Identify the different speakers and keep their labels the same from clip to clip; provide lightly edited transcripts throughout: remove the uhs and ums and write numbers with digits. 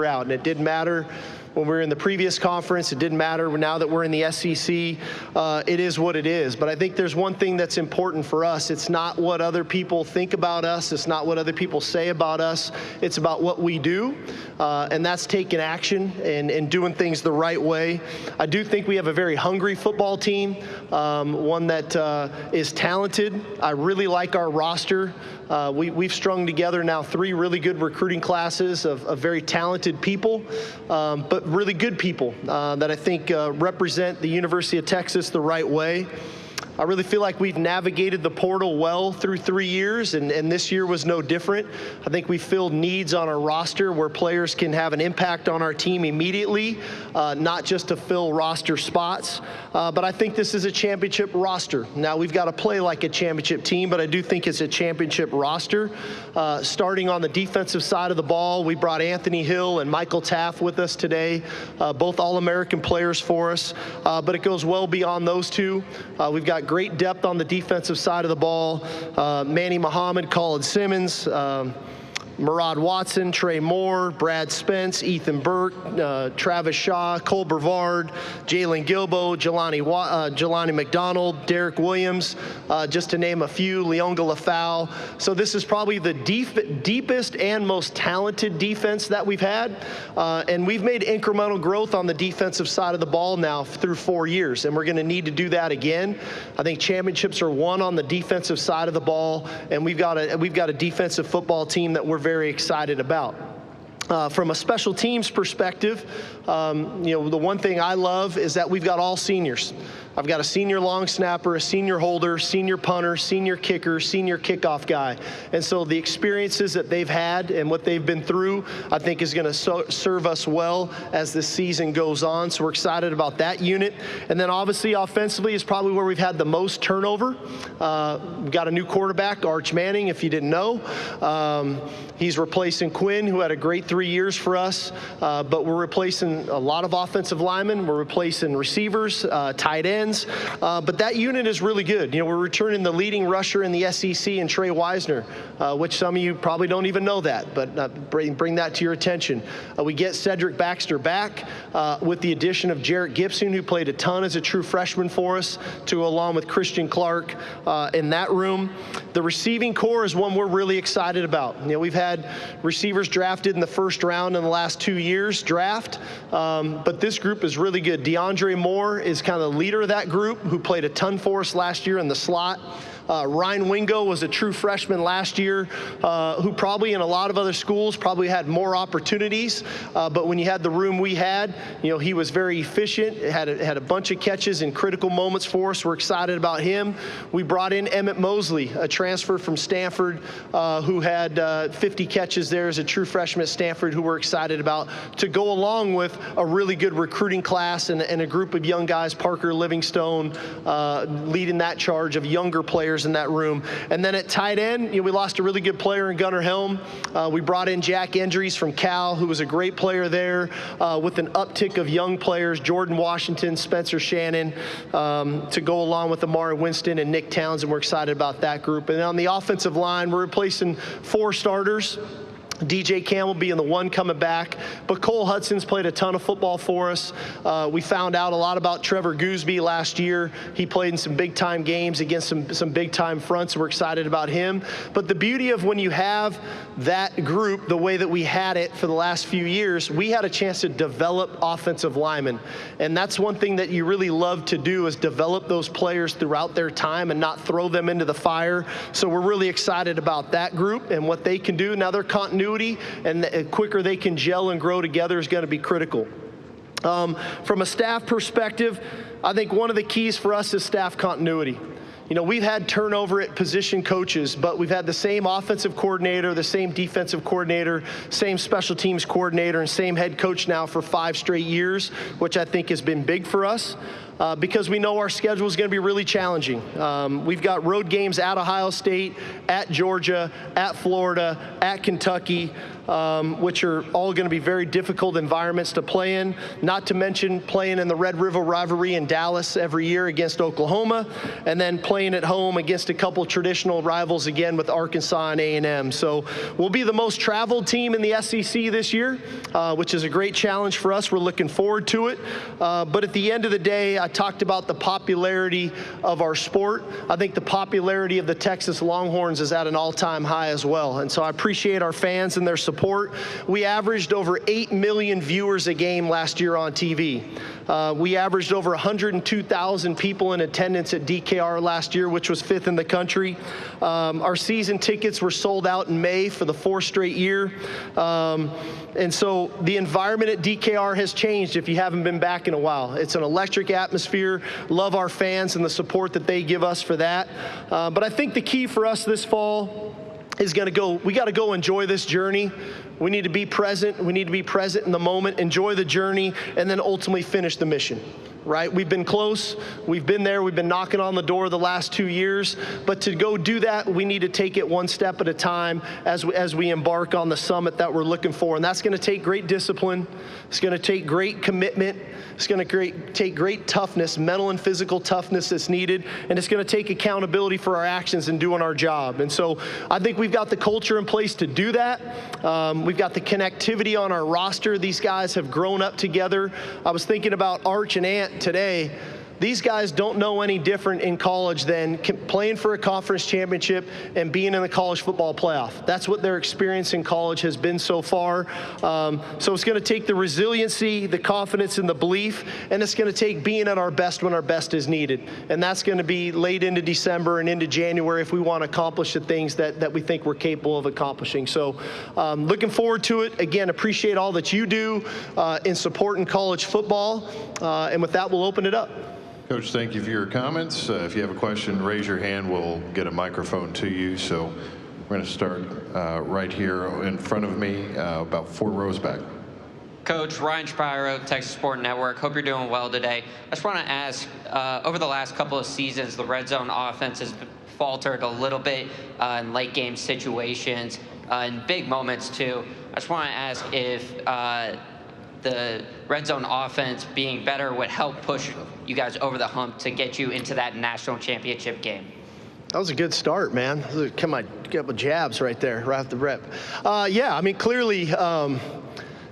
Speaker 1: out, and it didn't matter when we were in the previous conference. It didn't matter now that we're in the SEC. It is what it is. But I think there's one thing that's important for us. It's not what other people think about us. It's not what other people say about us. It's about what we do, and that's taking action and doing things the right way. I do think we have a very hungry football team, one that is talented. I really like our roster. We've strung together now 3 really good recruiting classes of very talented people, but really good people that I think represent the University of Texas the right way. I really feel like we've navigated the portal well through 3 years, and this year was no different. I think we filled needs on our roster where players can have an impact on our team immediately, not just to fill roster spots. But I think this is a championship roster. Now, we've got to play like a championship team, but I do think it's a championship roster. Starting on the defensive side of the ball, we brought Anthony Hill and Michael Taff with us today, both All-American players for us. But it goes well beyond those two. We've got great depth on the defensive side of the ball. Manny Muhammad, Colin Simmons, Murad Watson, Trey Moore, Brad Spence, Ethan Burke, Travis Shaw, Cole Brevard, Jalen Gilbo, Jelani McDonald, Derek Williams, just to name a few, Leonga Lafau. So this is probably the deepest and most talented defense that we've had. And we've made incremental growth on the defensive side of the ball now through 4 years, and we're going to need to do that again. I think championships are won on the defensive side of the ball, and we've got a defensive football team that we're very excited about. From a special teams perspective, the one thing I love is that we've got all seniors. I've got a senior long snapper, a senior holder, senior punter, senior kicker, senior kickoff guy. And so the experiences that they've had and what they've been through, I think is going to serve us well as the season goes on. So we're excited about that unit. And then obviously offensively is probably where we've had the most turnover. We've got a new quarterback, Arch Manning, if you didn't know. He's replacing Quinn, who had a great 3 years for us. But we're replacing a lot of offensive linemen. We're replacing receivers, tight ends. But that unit is really good. We're returning the leading rusher in the SEC in Trey Wisner, which some of you probably don't even know that, but bring that to your attention. We get Cedric Baxter back with the addition of Jarrett Gibson, who played a ton as a true freshman for us, along with Christian Clark in that room. The receiving core is one we're really excited about. We've had receivers drafted in the first round in the last 2 years draft, but this group is really good. DeAndre Moore is kind of the leader of that group, who played a ton for us last year in the slot. Ryan Wingo was a true freshman last year, who probably in a lot of other schools probably had more opportunities. But when you had the room we had, he was very efficient, had a bunch of catches in critical moments for us. We're excited about him. We brought in Emmett Mosley, a transfer from Stanford, who had 50 catches there as a true freshman at Stanford, who we're excited about, to go along with a really good recruiting class and a group of young guys, Parker Livingstone leading that charge of younger players in that room. And then at tight end, we lost a really good player in Gunnar Helm. We brought in Jack Endries from Cal, who was a great player there, with an uptick of young players, Jordan Washington, Spencer Shannon, to go along with Amari Winston and Nick Townsend. We're excited about that group. And on the offensive line, we're replacing 4 starters. DJ Campbell being the one coming back, but Cole Hudson's played a ton of football for us. We found out a lot about Trevor Gooseby last year. He played in some big-time games against some big-time fronts. We're excited about him. But the beauty of when you have that group the way that we had it for the last few years, we had a chance to develop offensive linemen. And that's one thing that you really love to do, is develop those players throughout their time and not throw them into the fire. So we're really excited about that group and what they can do. Now, their continuity and the quicker they can gel and grow together is going to be critical. From a staff perspective, I think one of the keys for us is staff continuity. We've had turnover at position coaches, but we've had the same offensive coordinator, the same defensive coordinator, same special teams coordinator, and same head coach now for 5 straight years, which I think has been big for us. Because we know our schedule is going to be really challenging. We've got road games at Ohio State, at Georgia, at Florida, at Kentucky. which are all going to be very difficult environments to play in, not to mention playing in the Red River rivalry in Dallas every year against Oklahoma, and then playing at home against a couple traditional rivals again with Arkansas and A&M. So we'll be the most traveled team in the SEC this year, which is a great challenge for us. We're looking forward to it. But at the end of the day, I talked about the popularity of our sport. I think the popularity of the Texas Longhorns is at an all-time high as well. And so I appreciate our fans and their support. We averaged over 8 million viewers a game last year on TV. We averaged over 102,000 people in attendance at DKR last year, which was 5th in the country. Our season tickets were sold out in May for the 4th straight year. And so the environment at DKR has changed if you haven't been back in a while. It's an electric atmosphere. Love our fans and the support that they give us for that. But I think the key for us this fall is we got to go enjoy this journey. We need to be present. We need to be present in the moment, enjoy the journey, and then ultimately finish the mission. Right? We've been close. We've been there. We've been knocking on the door the last 2 years. But to go do that, we need to take it one step at a time as we embark on the summit that we're looking for. And that's going to take great discipline. It's going to take great commitment. It's going to take great toughness, mental and physical toughness that's needed. And it's going to take accountability for our actions and doing our job. And so I think we've got the culture in place to do that. We've got the connectivity on our roster. These guys have grown up together. I was thinking about Arch and Ant today. These guys don't know any different in college than playing for a conference championship and being in the college football playoff. That's what their experience in college has been so far. So it's going to take the resiliency, the confidence, and the belief, and it's going to take being at our best when our best is needed. And that's going to be late into December and into January if we want to accomplish the things that we think we're capable of accomplishing. So looking forward to it. Again, appreciate all that you do in supporting college football. And with that, we'll open it up.
Speaker 2: Coach, thank you for your comments. If you have a question, raise your hand. We'll get a microphone to you. So we're going to start right here in front of me, about 4 rows back.
Speaker 3: Coach, Ryan Shapiro, Texas Sport Network. Hope you're doing well today. I just want to ask, over the last couple of seasons, the red zone offense has faltered a little bit in late game situations, in big moments too. I just want to ask if the red zone offense being better would help push you guys over the hump to get you into that national championship game.
Speaker 1: That was a good start, man. Come on, get with jabs right there, right off the rip. Yeah, I mean, clearly, the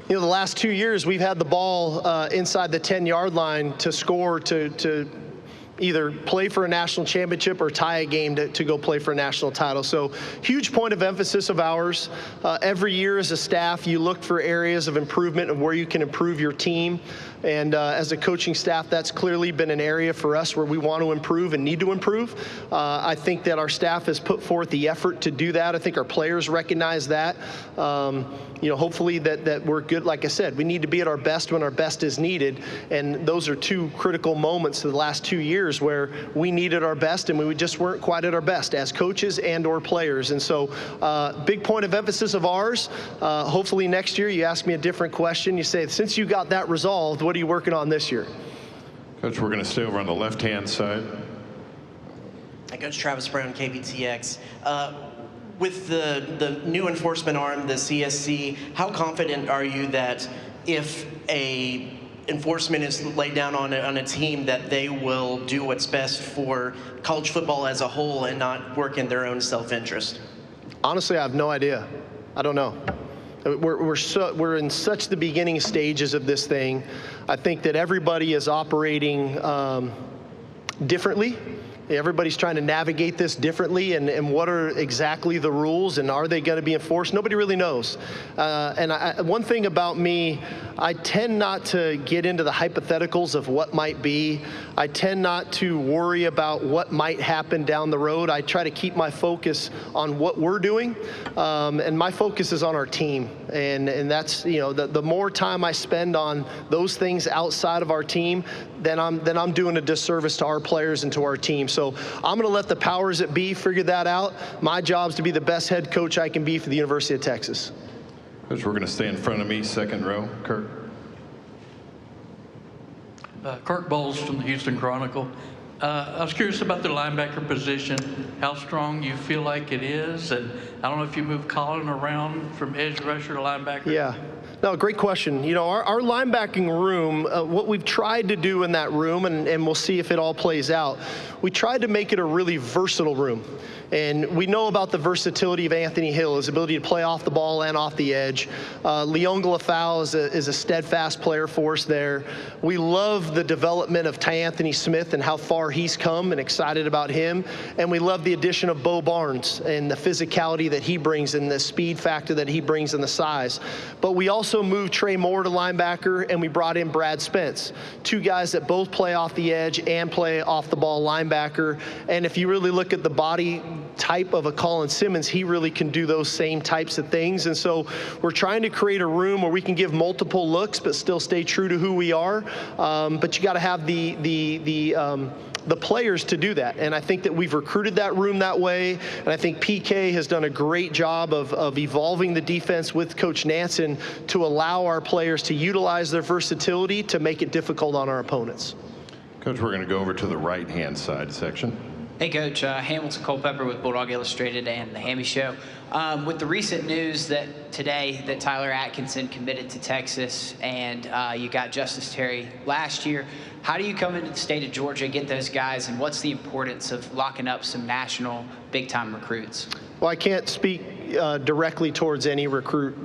Speaker 1: last 2 years we've had the ball inside the 10-yard line to score, to either play for a national championship or tie a game to go play for a national title. So huge point of emphasis of ours. Every year as a staff, you look for areas of improvement and where you can improve your team. And as a coaching staff, that's clearly been an area for us where we want to improve and need to improve. I think that our staff has put forth the effort to do that. I think our players recognize that. Hopefully that we're good. Like I said, we need to be at our best when our best is needed. And those are 2 critical moments of the last 2 years where we needed our best and we just weren't quite at our best as coaches and or players. And so big point of emphasis of ours. Hopefully next year you ask me a different question. You say, since you got that resolved, what are you working on this year?
Speaker 2: Coach, we're going to stay over on the left-hand side.
Speaker 4: Hi, Coach Travis Brown, KBTX. With the new enforcement arm, the CSC, how confident are you that if a enforcement is laid down on a team that they will do what's best for college football as a whole and not work in their own self-interest?
Speaker 1: Honestly, I have no idea. I don't know. We're in such the beginning stages of this thing. I think that everybody is operating differently. Everybody's trying to navigate this differently, and what are exactly the rules, and are they going to be enforced? Nobody really knows. One thing about me, I tend not to get into the hypotheticals of what might be. I tend not to worry about what might happen down the road. I try to keep my focus on what we're doing, and my focus is on our team. And that's, the more time I spend on those things outside of our team, then I'm doing a disservice to our players and to our team. So I'm going to let the powers that be figure that out. My job is to be the best head coach I can be for the University of Texas.
Speaker 2: Coach, we're going to stay in front of me, second row. Kirk.
Speaker 5: Kirk Bowles from the Houston Chronicle. I was curious about the linebacker position, how strong you feel like it is, and I don't know if you move Colin around from edge rusher to linebacker.
Speaker 1: Yeah. No, great question. You know, our linebacking room, what we've tried to do in that room, and we'll see if it all plays out, we tried to make it a really versatile room. And we know about the versatility of Anthony Hill, his ability to play off the ball and off the edge. Leon Galafau is a steadfast player for us there. We love the development of Anthony Smith and how far he's come, and excited about him. And we love the addition of Bo Barnes and the physicality that he brings and the speed factor that he brings and the size. But we also moved Trey Moore to linebacker, and we brought in Brad Spence, two guys that both play off the edge and play off the ball linebacker. And if you really look at the body type of a Colin Simmons, he really can do those same types of things. And so we're trying to create a room where we can give multiple looks but still stay true to who we are. But you got to have the players to do that. And I think that we've recruited that room that way. And I think PK has done a great job of evolving the defense with Coach Nansen to allow our players to utilize their versatility to make it difficult on our opponents.
Speaker 2: Coach, we're going to go over to the right-hand side section.
Speaker 6: Hey, Coach. Hamilton Culpepper with Bulldog Illustrated and The Hammy Show. With the recent news that today that Tyler Atkinson committed to Texas, and you got Justice Terry last year, how do you come into the state of Georgia, get those guys, and what's the importance of locking up some national big-time recruits?
Speaker 1: Well, I can't speak directly towards any recruit.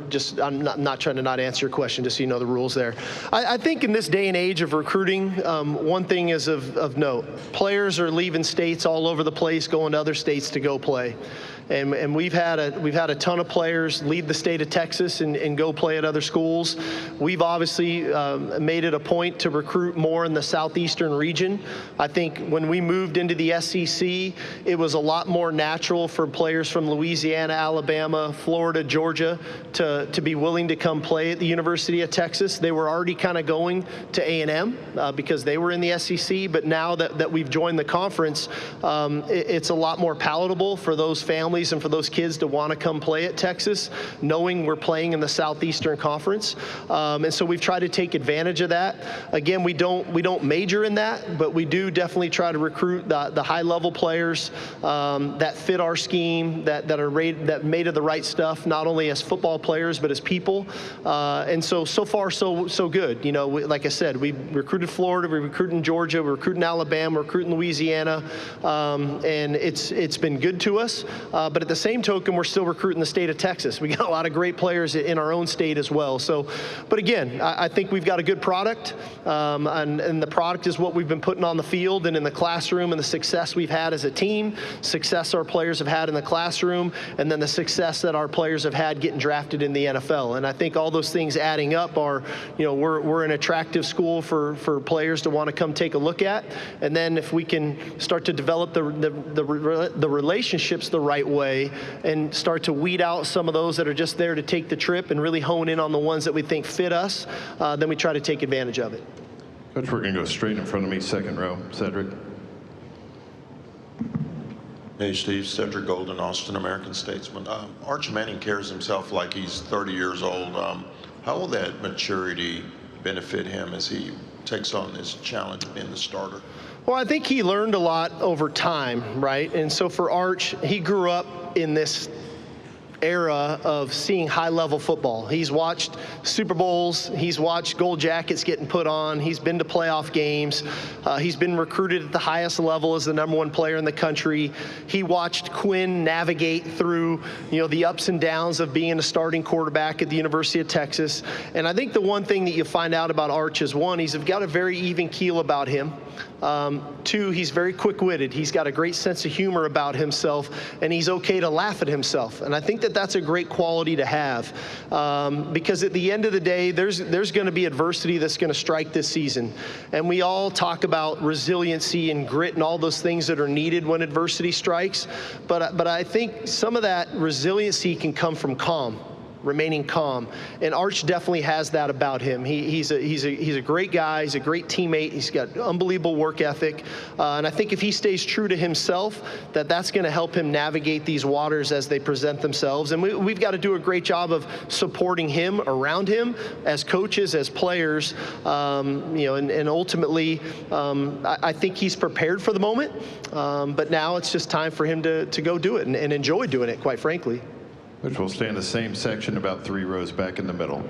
Speaker 1: I'm not trying to not answer your question, just so you know the rules there. I think in this day and age of recruiting, one thing is of note. Players are leaving states all over the place, going to other states to go play. And we've had a ton of players leave the state of Texas and go play at other schools. We've obviously made it a point to recruit more in the southeastern region. I think when we moved into the SEC, it was a lot more natural for players from Louisiana, Alabama, Florida, Georgia to be willing to come play at the University of Texas. They were already kind of going to A&M because they were in the SEC, but now that we've joined the conference, it's a lot more palatable for those families and for those kids to want to come play at Texas, knowing we're playing in the Southeastern Conference. And so we've tried to take advantage of that. Again, we don't major in that, but we do definitely try to recruit the high-level players that fit our scheme, that made of the right stuff, not only as football players but as people. And so far so good. You know, like I said, we recruited Florida, we recruited in Georgia, we're recruiting Alabama, we're recruiting Louisiana, and it's been good to us. But at the same token, we're still recruiting the state of Texas. We got a lot of great players in our own state as well. So, but again, I think we've got a good product, and the product is what we've been putting on the field and in the classroom, and the success we've had as a team, success our players have had in the classroom, and then the success that our players have had getting drafted in the NFL. And I think all those things adding up are, you know, we're an attractive school for players to want to come take a look at. And then if we can start to develop the relationships the right way and start to weed out some of those that are just there to take the trip and really hone in on the ones that we think fit us, then we try to take advantage of it.
Speaker 2: Coach, we're going to go straight in front of me, second row. Cedric.
Speaker 7: Hey, Steve. Cedric Golden, Austin American-Statesman. Arch Manning carries himself like he's 30 years old. How will that maturity benefit him as he takes on this challenge of being the starter?
Speaker 1: Well, I think he learned a lot over time, right? And so for Arch, he grew up in this era of seeing high-level football. He's watched Super Bowls. He's watched gold jackets getting put on. He's been to playoff games. He's been recruited at the highest level as the #1 player in the country. He watched Quinn navigate through, you know, the ups and downs of being a starting quarterback at the University of Texas. And I think the one thing that you find out about Arch is, one, he's got a very even keel about him. Two, he's very quick-witted. He's got a great sense of humor about himself, and he's okay to laugh at himself. And I think that that's a great quality to have, because at the end of the day, there's going to be adversity that's going to strike this season. And we all talk about resiliency and grit and all those things that are needed when adversity strikes. But I think some of that resiliency can come from calm. remaining calm. And Arch definitely has that about him. He's a great guy. He's a great teammate. He's got unbelievable work ethic. And I think if he stays true to himself, that's going to help him navigate these waters as they present themselves. And we've got to do a great job of supporting him around him as coaches, as players, and ultimately, I think he's prepared for the moment. But now it's just time for him to go do it and enjoy doing it, quite frankly.
Speaker 2: Which will stay in the same section, about 3 rows back in the middle.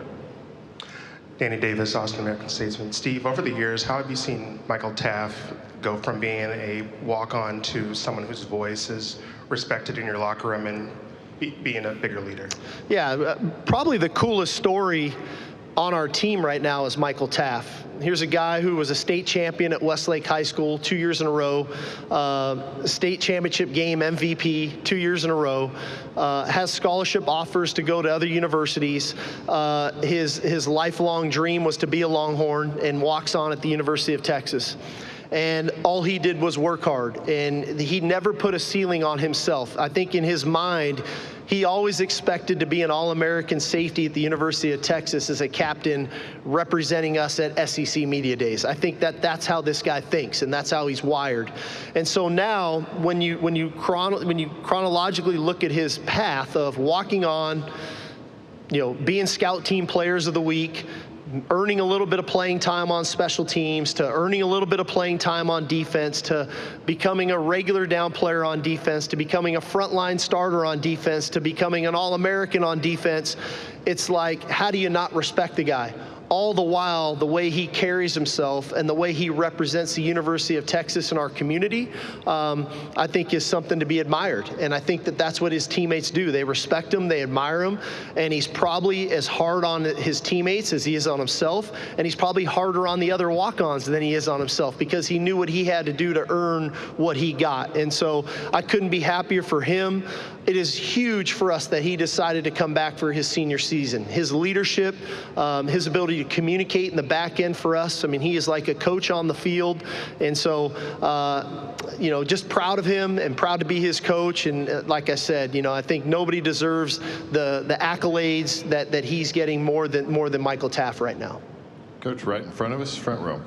Speaker 8: Danny Davis, Austin American Statesman. Steve, over the years, how have you seen Michael Taff go from being a walk-on to someone whose voice is respected in your locker room and being a bigger leader?
Speaker 1: Yeah, probably the coolest story on our team right now is Michael Taff. Here's a guy who was a state champion at Westlake High School 2 years in a row, state championship game MVP 2 years in a row, has scholarship offers to go to other universities. His lifelong dream was to be a Longhorn, and walks on at the University of Texas. And all he did was work hard, and he never put a ceiling on himself. I think in his mind, he always expected to be an All-American safety at the University of Texas as a captain representing us at SEC Media Days. I think that's how this guy thinks, and that's how he's wired. And so now, when you chronologically look at his path of walking on, being scout team players of the week, earning a little bit of playing time on special teams, to earning a little bit of playing time on defense, to becoming a regular down player on defense, to becoming a frontline starter on defense, to becoming an All-American on defense, it's like, how do you not respect the guy? All the while, the way he carries himself and the way he represents the University of Texas in our community, I think is something to be admired. And I think that's what his teammates do. They respect him, they admire him, and he's probably as hard on his teammates as he is on himself, and he's probably harder on the other walk-ons than he is on himself, because he knew what he had to do to earn what he got. And so I couldn't be happier for him. It is huge for us that he decided to come back for his senior season. His leadership, his ability to communicate in the back end for us. I mean, he is like a coach on the field. And so, just proud of him and proud to be his coach. And like I said, I think nobody deserves the accolades that he's getting more than Michael Taff right now.
Speaker 2: Coach, right in front of us, front row.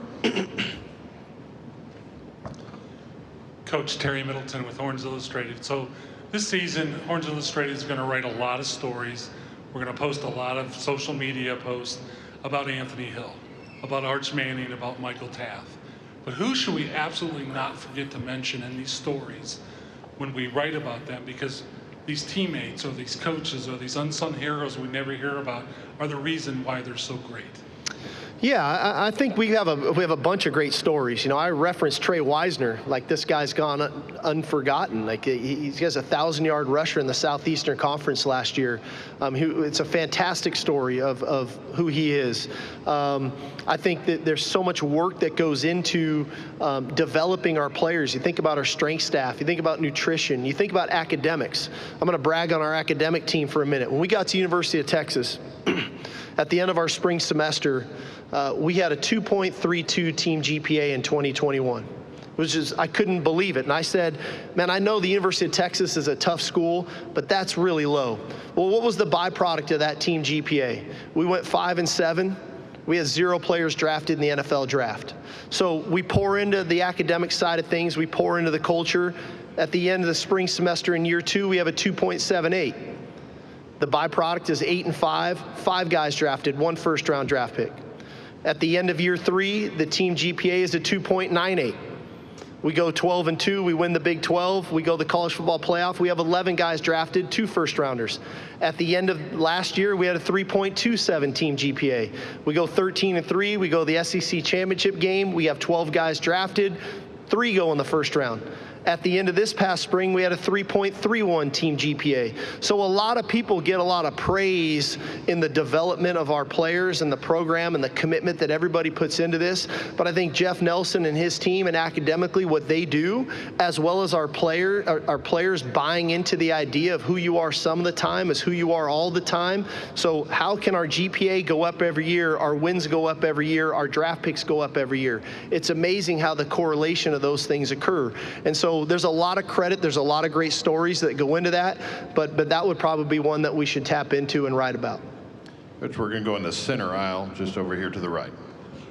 Speaker 9: Coach Terry Middleton with Horns Illustrated. So this season, Horns Illustrated is going to write a lot of stories. We're going to post a lot of social media posts about Anthony Hill, about Arch Manning, about Michael Taff. But who should we absolutely not forget to mention in these stories when we write about them? Because these teammates or these coaches or these unsung heroes we never hear about are the reason why they're so great.
Speaker 1: Yeah, I think we have a bunch of great stories. I referenced Trey Wisner, like this guy's gone unforgotten. Like he has a 1,000-yard rusher in the Southeastern Conference last year. It's a fantastic story of who he is. I think that there's so much work that goes into developing our players. You think about our strength staff, you think about nutrition, you think about academics. I'm going to brag on our academic team for a minute. When we got to University of Texas, at the end of our spring semester, we had a 2.32 team GPA in 2021, which is, I couldn't believe it. And I said, man, I know the University of Texas is a tough school, but that's really low. Well, what was the byproduct of that team GPA? We went 5-7. We had 0 players drafted in the NFL draft. So we pour into the academic side of things. We pour into the culture. At the end of the spring semester in year 2, we have a 2.78. The byproduct is 8-5, 5 guys drafted, 1 first-round draft pick. At the end of year 3, the team GPA is a 2.98. We go 12-2, we win the Big 12, we go to the college football playoff, we have 11 guys drafted, 2 first-rounders. At the end of last year, we had a 3.27 team GPA. We go 13-3, we go to the SEC championship game, we have 12 guys drafted, 3 go in the first round. At the end of this past spring, we had a 3.31 team GPA. So a lot of people get a lot of praise in the development of our players and the program and the commitment that everybody puts into this. But I think Jeff Nelson and his team, and academically what they do, as well as our players buying into the idea of who you are some of the time is who you are all the time. So how can our GPA go up every year, our wins go up every year, our draft picks go up every year? It's amazing how the correlation of those things occur. And so so there's a lot of credit, there's a lot of great stories that go into that, but that would probably be one that we should tap into and write about.
Speaker 2: Coach, we're going to go in the center aisle, just over here to the right.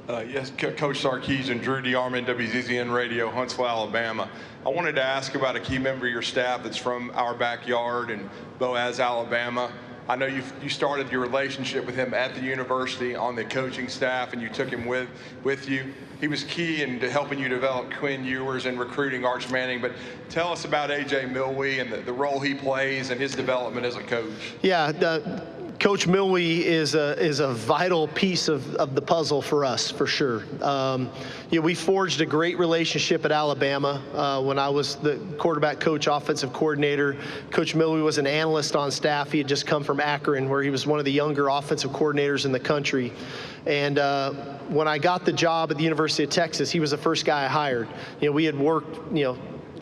Speaker 10: Yes, Coach Sarkisian, Drew DeArmond, WZZN Radio, Huntsville, Alabama. I wanted to ask about a key member of your staff that's from our backyard in Boaz, Alabama. I know you started your relationship with him at the university on the coaching staff, and you took him with you. He was key in helping you develop Quinn Ewers and recruiting Arch Manning. But tell us about A.J. Milwe and the role he plays and his development as a coach.
Speaker 1: Yeah. Coach Milwe is a vital piece of the puzzle for us, for sure. We forged a great relationship at Alabama when I was the quarterback coach, offensive coordinator. Coach Milwe was an analyst on staff. He had just come from Akron, where he was one of the younger offensive coordinators in the country. And when I got the job at the University of Texas, he was the first guy I hired. We had worked,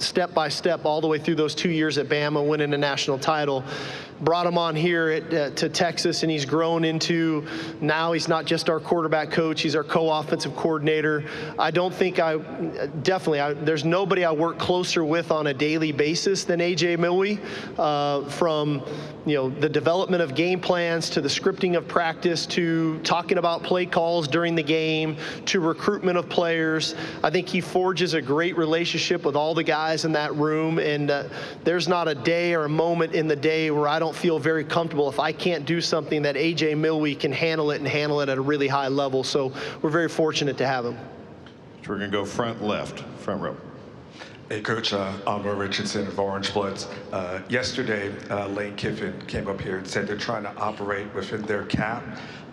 Speaker 1: step by step all the way through those 2 years at Bama, winning a national title. Brought him on here to Texas, and he's grown into, now he's not just our quarterback coach, he's our co-offensive coordinator. I don't think there's nobody I work closer with on a daily basis than A.J. Milwe, from the development of game plans to the scripting of practice to talking about play calls during the game to recruitment of players. I think he forges a great relationship with all the guys in that room, and there's not a day or a moment in the day where I don't feel very comfortable if I can't do something that A.J. Milwe can handle it at a really high level. So we're very fortunate to have him.
Speaker 2: So we're going to go front left, front row.
Speaker 11: Hey, Coach, Amber Richardson of Orange Bloods. Yesterday, Lane Kiffin came up here and said they're trying to operate within their cap,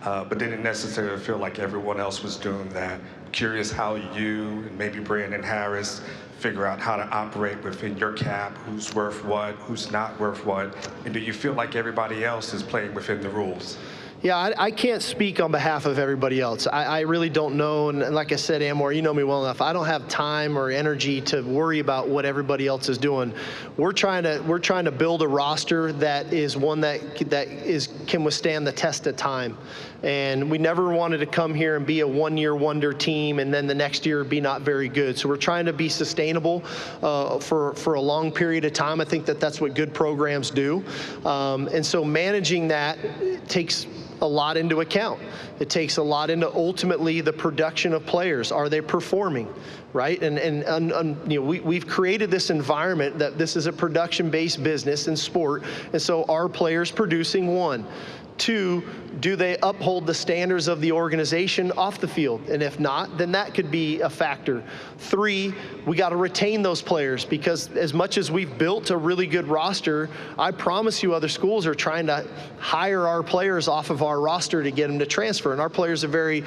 Speaker 11: but didn't necessarily feel like everyone else was doing that. Curious how you and maybe Brandon Harris figure out how to operate within your cap, who's worth what, who's not worth what, and do you feel like everybody else is playing within the rules?
Speaker 1: Yeah, I can't speak on behalf of everybody else. I really don't know, and like I said, Amor, you know me well enough. I don't have time or energy to worry about what everybody else is doing. We're trying to build a roster that is one that can withstand the test of time. And we never wanted to come here and be a one-year wonder team and then the next year be not very good. So we're trying to be sustainable for a long period of time. I think that's what good programs do. And so managing that takes a lot into account. It takes a lot into ultimately the production of players. Are they performing, right? And we've created this environment that this is a production-based business in sport, and so are players producing? One. Two, do they uphold the standards of the organization off the field? And if not, then that could be a factor. Three, we got to retain those players, because as much as we've built a really good roster, I promise you other schools are trying to hire our players off of our roster to get them to transfer. And our players are very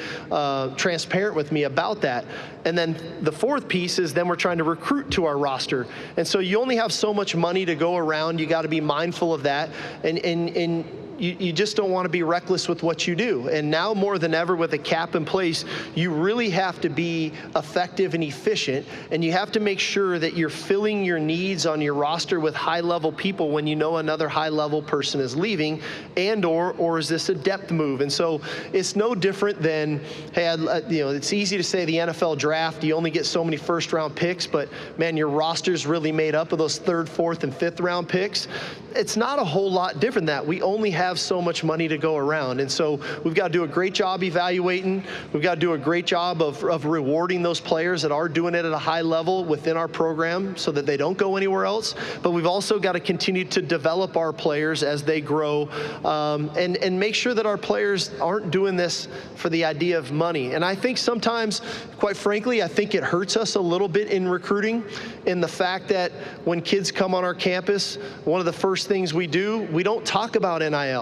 Speaker 1: transparent with me about that. And then the fourth piece is then we're trying to recruit to our roster. And so you only have so much money to go around. You got to be mindful of that. And you just don't want to be reckless with what you do. And now more than ever, with a cap in place, you really have to be effective and efficient, and you have to make sure that you're filling your needs on your roster with high-level people when you know another high-level person is leaving, and or is this a depth move? And so it's no different than, hey, it's easy to say the NFL draft, you only get so many first-round picks, but man, your roster's really made up of those third, fourth, and fifth-round picks. It's not a whole lot different than that. We only have so much money to go around. And so we've got to do a great job evaluating. We've got to do a great job of rewarding those players that are doing it at a high level within our program so that they don't go anywhere else. But we've also got to continue to develop our players as they grow, and make sure that our players aren't doing this for the idea of money. And I think sometimes, quite frankly, I think it hurts us a little bit in recruiting, in the fact that when kids come on our campus, one of the first things we do, we don't talk about NIL.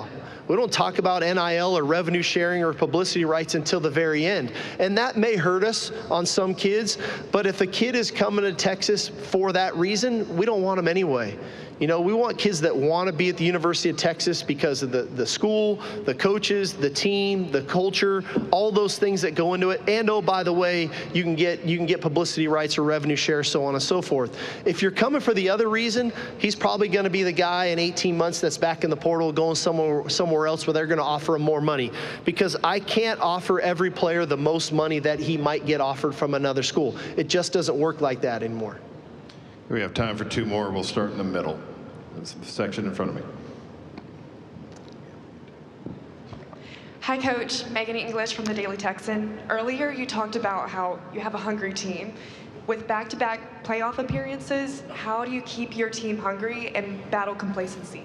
Speaker 1: We don't talk about NIL or revenue sharing or publicity rights until the very end. And that may hurt us on some kids, but if a kid is coming to Texas for that reason, we don't want them anyway. We want kids that want to be at the University of Texas because of the school, the coaches, the team, the culture, all those things that go into it. And oh, by the way, you can get publicity rights or revenue share, so on and so forth. If you're coming for the other reason, he's probably going to be the guy in 18 months that's back in the portal going somewhere else where they're going to offer him more money. Because I can't offer every player the most money that he might get offered from another school. It just doesn't work like that anymore.
Speaker 2: We have time for 2 more. We'll start in the middle. That's the section in front of me.
Speaker 12: Hi, Coach. Megan English from the Daily Texan. Earlier, you talked about how you have a hungry team. With back-to-back playoff appearances, how do you keep your team hungry and battle complacency?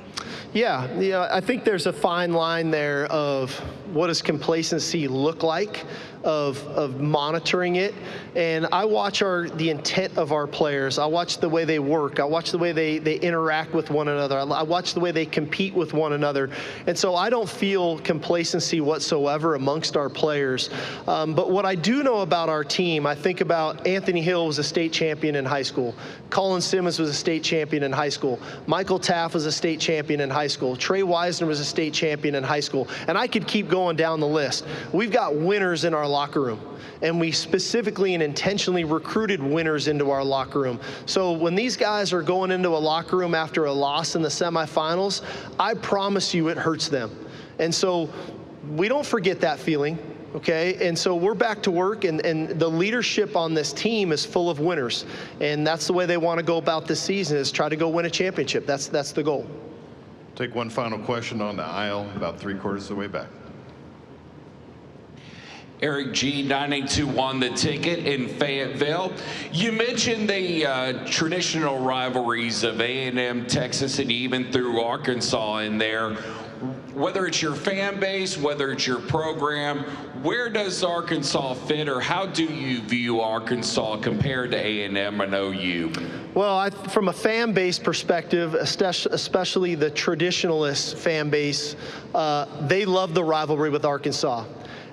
Speaker 1: Yeah, I think there's a fine line there of what does complacency look like, of monitoring it. And I watch the intent of our players. I watch the way they work. I watch the way they interact with one another. I watch the way they compete with one another. And so I don't feel complacency whatsoever amongst our players. But what I do know about our team, I think about Anthony Hill was a state champion in high school. Colin Simmons was a state champion in high school. Michael Taff was a state champion in high school. Trey Wisner was a state champion in high school. And I could keep going down the list. We've got winners in our locker room. And we specifically and intentionally recruited winners into our locker room. So when these guys are going into a locker room after a loss in the semifinals, I promise you it hurts them. And so we don't forget that feeling. Okay, and so we're back to work, and the leadership on this team is full of winners, and that's the way they want to go about this season, is try to go win a championship. That's the goal.
Speaker 2: Take one final question on the aisle, about 3/4 of the way back.
Speaker 13: Eric G, 9821 The Ticket in Fayetteville. You mentioned the traditional rivalries of A&M, Texas, and even through Arkansas in there. Whether it's your fan base, whether it's your program, where does Arkansas fit, or how do you view Arkansas compared to A&M and OU?
Speaker 1: Well, from a fan base perspective, especially the traditionalist fan base, they love the rivalry with Arkansas.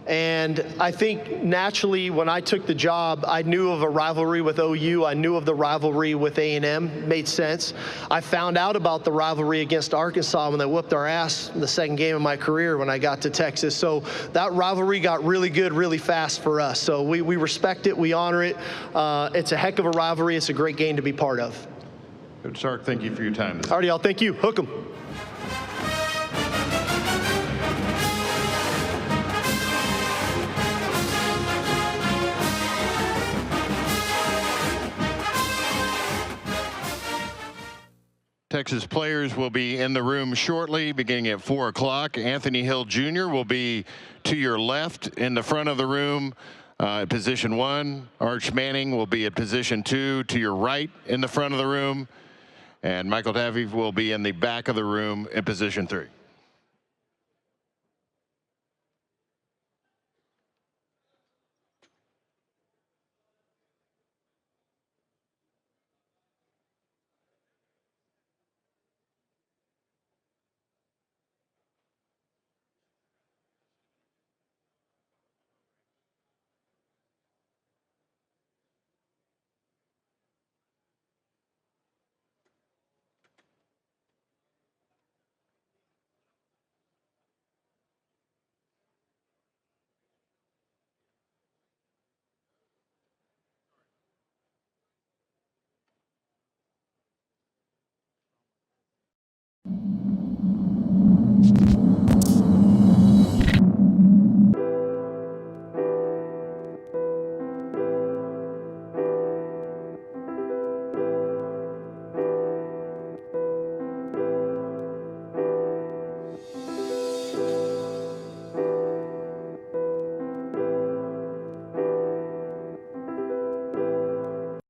Speaker 1: And I think naturally when I took the job, I knew of a rivalry with OU. I knew of the rivalry with A&M. Made sense. I found out about the rivalry against Arkansas when they whooped our ass in the second game of my career when I got to Texas. So that rivalry got really good really fast for us. So we respect it. We honor it. It's a heck of a rivalry. It's a great game to be part of.
Speaker 2: Coach Sark, thank you for your time.
Speaker 1: All right, y'all. Thank you. Hook 'em.
Speaker 2: Texas players will be in the room shortly, beginning at 4 o'clock. Anthony Hill Jr. will be to your left in the front of the room at position 1. Arch Manning will be at position 2 to your right in the front of the room. And Michael Taff will be in the back of the room in position 3.